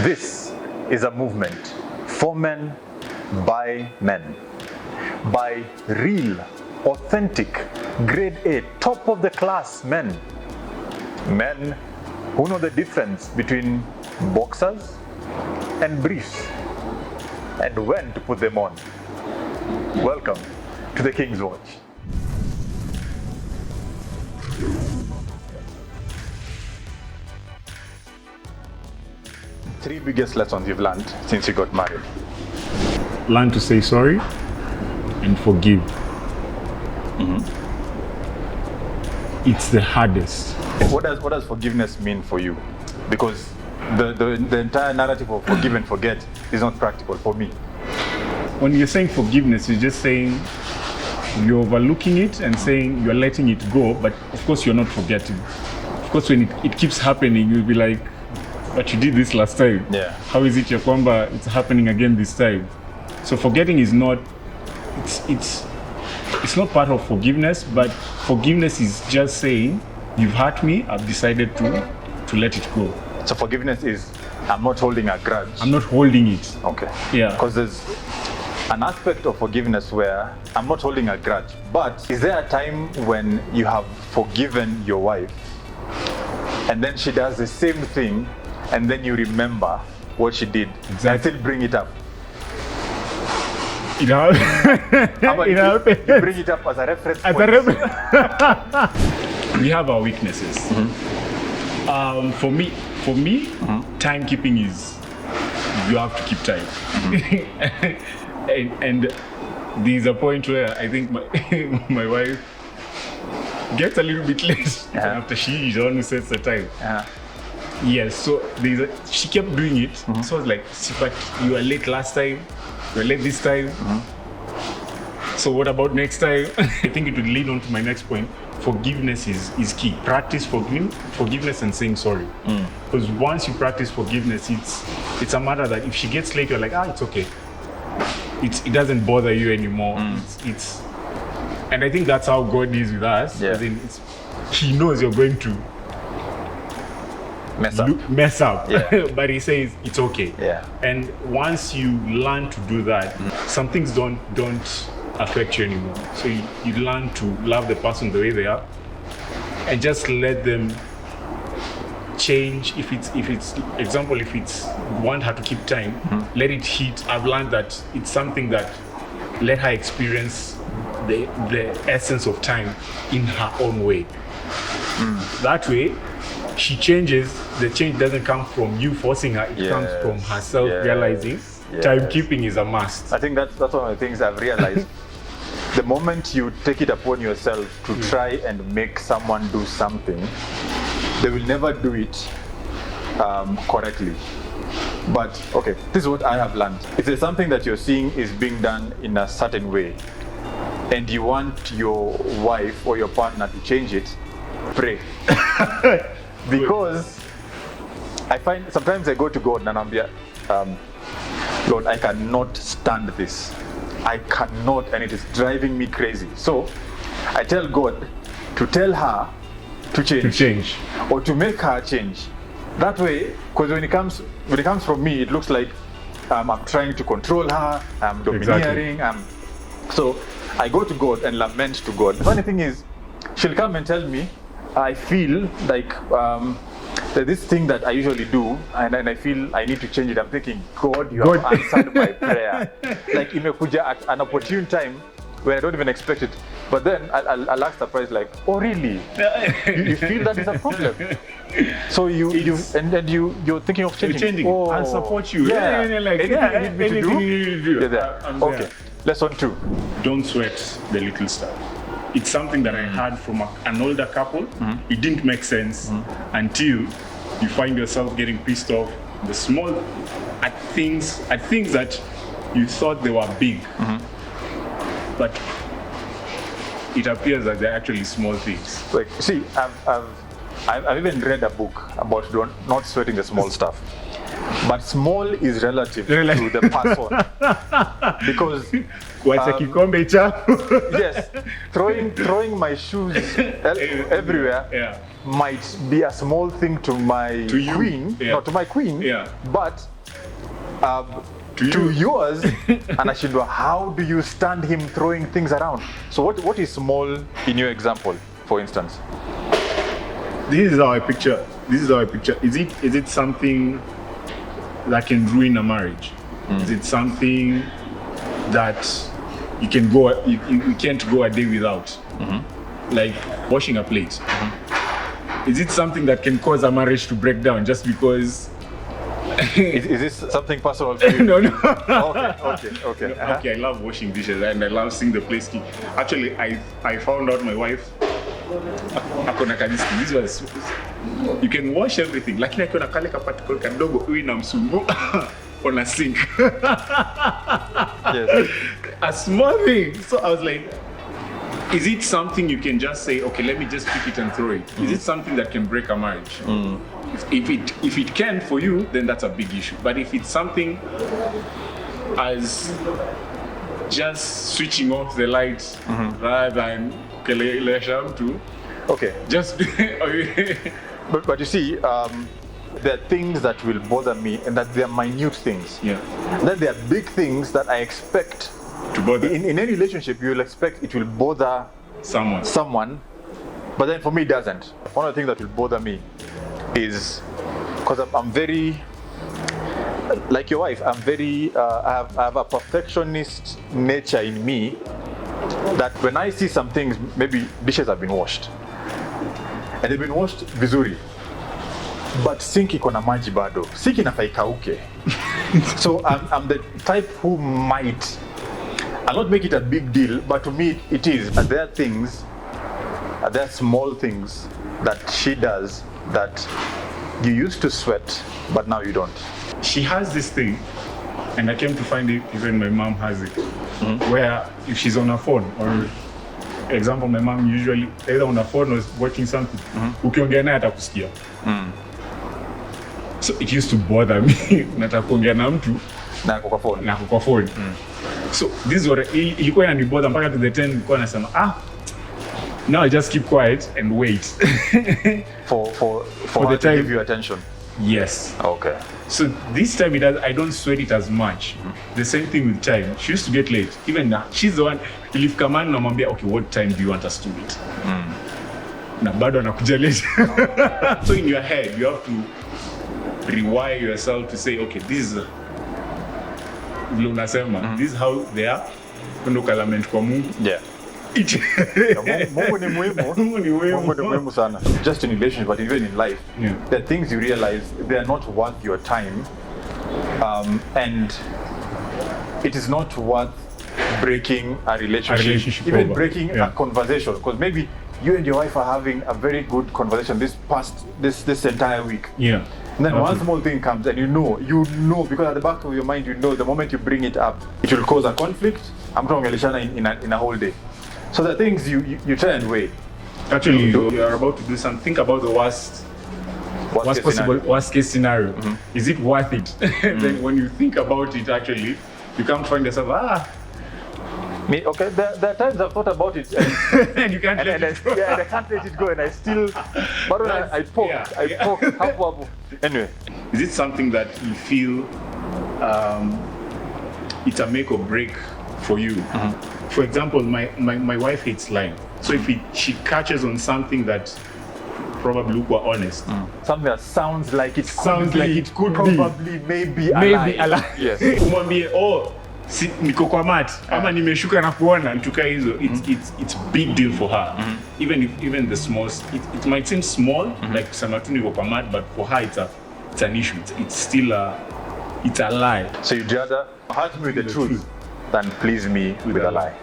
This is a movement for men, by men, by real, authentic, grade A, top of the class men. Men who know the difference between boxers and briefs and when to put them on. Welcome to the King's Watch. Three biggest lessons you've learned since you got married. Learn to say sorry and forgive. It's the hardest. What does forgiveness mean for you? Because the entire narrative of forgive and forget is not practical for me. When you're saying forgiveness, you're just saying you're overlooking it and saying you're letting it go, but of course you're not forgetting. Of course, when it keeps happening, you'll be like, but you did this last time. Yeah. How is it your kwamba it's happening again this time? So forgetting is not, it's not part of forgiveness, but forgiveness is just saying, you've hurt me, I've decided to let it go. So forgiveness is, I'm not holding a grudge. I'm not holding it. Okay. Yeah. Because there's an aspect of forgiveness where I'm not holding a grudge. But is there a time when you have forgiven your wife and then she does the same thing and then you remember what she did Exactly. and still bring it up? It happened. How about It you happened. bring it up as a reference As point? a we have our weaknesses. For me, timekeeping is, you have to keep time. and there's a point where I think my wife gets a little bit late after she's the one who sets the time. Yes, so she kept doing it. So I was like, but you were late last time, you were late this time. So what about next time? I think it would lead on to my next point. Forgiveness is key. Practice forgiveness and saying sorry. Because once you practice forgiveness, it's a matter that if she gets late, you're like, it's okay. It doesn't bother you anymore. And I think that's how God is with us. Yeah. As in, He knows you're going to mess up. Yeah. But He says it's okay. Yeah. And once you learn to do that, some things don't affect you anymore. So you learn to love the person the way they are and just let them change. If it's example, if it's want her to keep time, let it hit. I've learned that it's something that let her experience the essence of time in her own way. That way she changes. The change doesn't come from you forcing her, it comes from herself realizing timekeeping is a must. I think that's one of the things I've realized. The moment you take it upon yourself to try and make someone do something, they will never do it correctly. But okay, this is what I have learned. If there's something that you're seeing is being done in a certain way, and you want your wife or your partner to change it, pray. Because I find sometimes I go to God and I'm like, Lord, I cannot stand this. I cannot, and it is driving me crazy. So I tell God to tell her to change. Or to make her change. That way, because when it comes from me, it looks like I'm trying to control her, I'm domineering. So I go to God and lament to God. The funny thing is, she'll come and tell me, I feel like there's this thing that I usually do, and I feel I need to change it. I'm thinking, God, you have answered my prayer. Like imekuja at an opportune time when I don't even expect it. But then I'll ask the price like, oh really? you feel that is a problem? So you're thinking of changing. Oh, I'll support you. Anything you need me to do? Okay. Lesson 2. Don't sweat the little stuff. It's something that I heard from an older couple. It didn't make sense until you find yourself getting pissed off the small at things that you thought they were big, but it appears that they're actually small things. Like, see, I've even read a book about not sweating the small stuff. But small is relative to the person. Because Kuacha kikombe chako. yes, throwing my shoes everywhere Yeah. might be a small thing to my To you. queen, Yeah. not to my queen, Yeah. but To to you. yours. And Ashindwa, how do you stand him throwing things around? So what is small in your example, for instance? This is how I picture. Is it something that can ruin a marriage? Is it something that you can't go a day without? Like washing a plate. Is it something that can cause a marriage to break down just because? Is this something personal to you? No. Okay. Okay, I love washing dishes and I love seeing the place clean. Actually, I found out my wife akona kanisi. This was, you can wash everything. Lakini akiona kale kapati kadogo huyu na msungu on a sink. Yes. A small thing. So I was like, is it something you can just say, okay, let me just pick it and throw it? Is it something that can break a marriage? If it can for you, then that's a big issue. But if it's something as just switching off the lights rather than kukelelesha mtu, Okay. just But you see, there are things that will bother me, and that they are minute things. yeah, Then there are big things that I expect. to bother In any relationship, you will expect it will bother someone. but then for me it doesn't. One of the things that will bother me is because I'm very, like your wife, I'm very, I have a perfectionist nature in me, that when I see some things, maybe dishes have been washed and they've been washed vizuri, but sink iko na maji bado, sink inafaa ikauke. So I'm the type who might, I'll not make it a big deal, but to me it is. And there are small things that she does that you used to sweat, but now you don't. She has this thing, and I came to find it, even my mom has it, where if she's on her phone, or example, my mom usually either on her phone or watching something, ukiongea naye atakusikia. So it used to bother me, nataka kuongea na mtu Na kwa phone. na kwa phone. So this was ilikuwa inanibother mpaka to the 10 nilikuwa nasema now I just keep quiet and wait. For the her to time. give you attention. Yes. Okay. So this time I don't sweat it as much. The same thing with time. She used to get late. Even now, she's the one. Ilifika mahali namwambia, okay, what time do you want us to meet? Na bado anakuja late. So in your head, you have to rewire yourself to say, okay, this is vile unasema, this is how they are. Ndo kalament kwa Mungu. Yeah. Mungu ni muhimu. Mungu ni muhimu. Mungu ni muhimu sana. Just in relationship, but even in life, Yeah. there are things you realize they are not worth your time, and it is not worth breaking a relationship even over. breaking Yeah. a conversation. Because maybe you and your wife are having a very good conversation this entire week. Yeah. And then one small thing comes, and you know, because at the back of your mind, you know, the moment you bring it up, it will cause a conflict. I'm talking in a whole day. So the things you try and weigh. Actually, you are about to do something. Think about the worst case scenario. Is it worth it? Then when you think about it, actually, you can't find yourself, Me, okay, there are times I've thought about it, and, and you can't let it go. I can't let it go, and I still, but when I poke, hapo. Anyway, Is it something that you feel it's a make or break for you? For example, my wife hates lying. So if she catches on something that probably look we're honest. Something that sounds like it could probably maybe a lie. Yes. Umwambie niko kwa mat ama nimeshuka na kuona nituka hizo, it's big deal for her. Even the small, it might seem small, like kusema tu niko kwa mat, but for her it's an issue. It's still it's a lie. So you'd rather hurt me with the truth than please me with a lie.